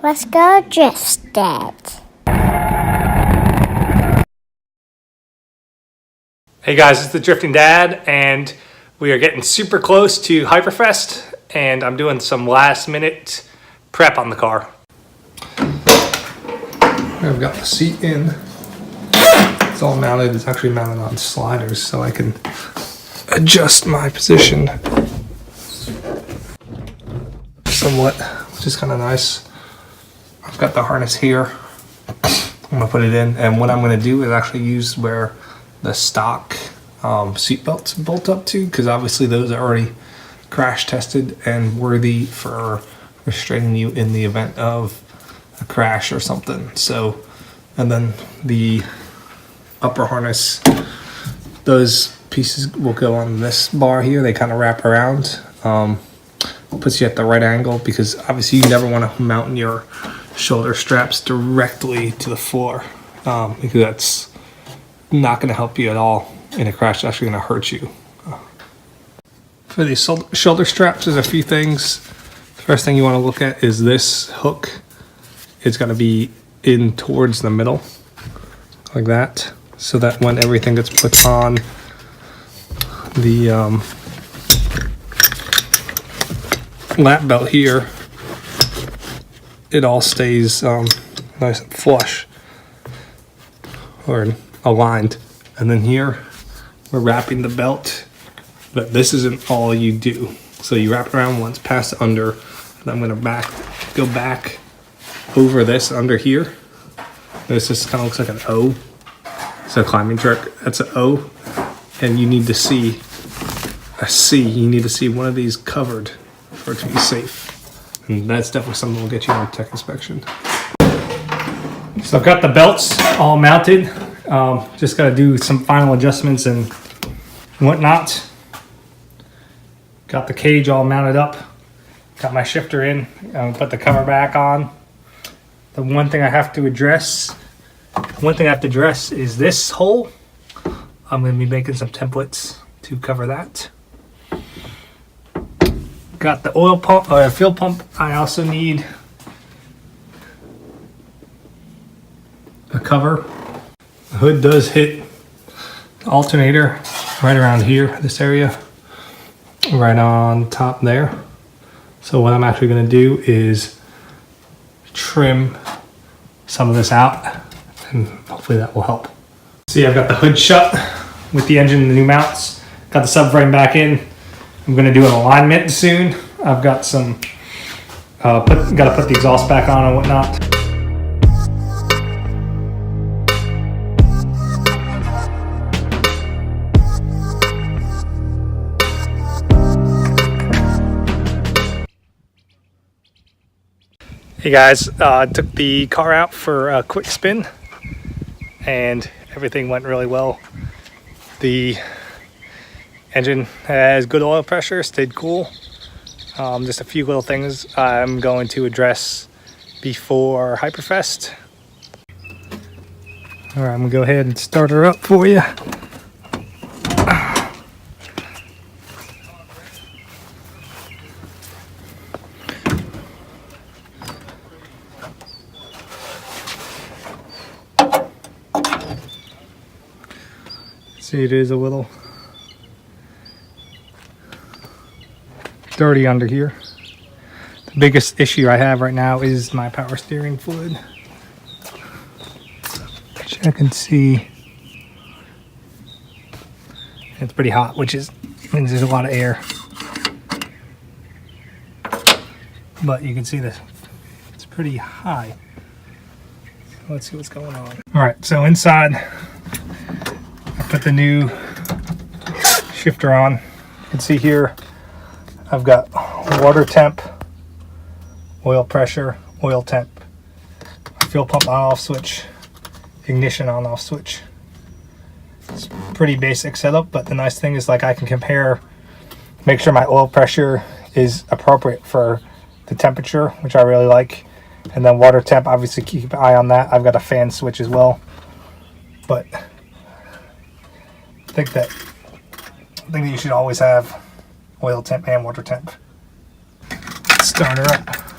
Let's go drift it. Hey guys, it's the Drifting Dad, and we are getting super close to HyperFEST, and I'm doing some last minute prep on the car. I've got the seat in. It's all mounted. It's actually mounted on sliders, so I can adjust my position somewhat, which is kind of nice. I've got the harness here. I'm gonna put it in, and what I'm gonna do is actually use where the stock seat belts bolt up to, because obviously those are already crash tested and worthy for restraining you in the event of a crash or something. So, and then the upper harness, those pieces will go on this bar here. They kind of wrap around, puts you at the right angle, because obviously you never want to mount your shoulder straps directly to the floor, because that's not going to help you at all in a crash. It's actually going to hurt you. For these shoulder straps, there's a few things. The first thing you want to look at is this hook. It's going to be in towards the middle, like that, so that when everything gets put on the lap belt here, it all stays nice and flush or aligned. And then here we're wrapping the belt, but this isn't all you do. So you wrap it around once, pass it under, and I'm gonna go back over this under here. This just kind of looks like an O. It's a climbing trick. That's an O, and you need to see a C. You need to see one of these covered for it to be safe. And that's definitely something we'll get you on tech inspection. So I've got the belts all mounted. Just got to do some final adjustments and whatnot. Got the cage all mounted up. Got my shifter in. Put the cover back on. The one thing I have to address is this hole. I'm going to be making some templates to cover that. Got the oil pump or fuel pump. I also need a cover. The hood does hit the alternator right around here, this area, right on top there. So what I'm actually going to do is trim some of this out, and hopefully that will help. See, I've got the hood shut with the engine and the new mounts. Got the subframe back in. I'm going to do an alignment soon. I've got some, got to put the exhaust back on and whatnot. Hey guys, took the car out for a quick spin and everything went really well. The engine has good oil pressure, stayed cool. Just a few little things I'm going to address before HyperFEST. All right, I'm gonna go ahead and start her up for you. See, it is a little dirty under here. The biggest issue I have right now is my power steering fluid, which I can see it's pretty hot, which means there's a lot of air. But you can see that it's pretty high. So let's see what's going on. All right, so inside I put the new shifter on. You can see here I've got water temp, oil pressure, oil temp, fuel pump on off switch, ignition on off switch. It's pretty basic setup, but the nice thing is like I can compare, make sure my oil pressure is appropriate for the temperature, which I really like. And then water temp, obviously keep an eye on that. I've got a fan switch as well. But I think that you should always have oil temp and water temp. Start her up.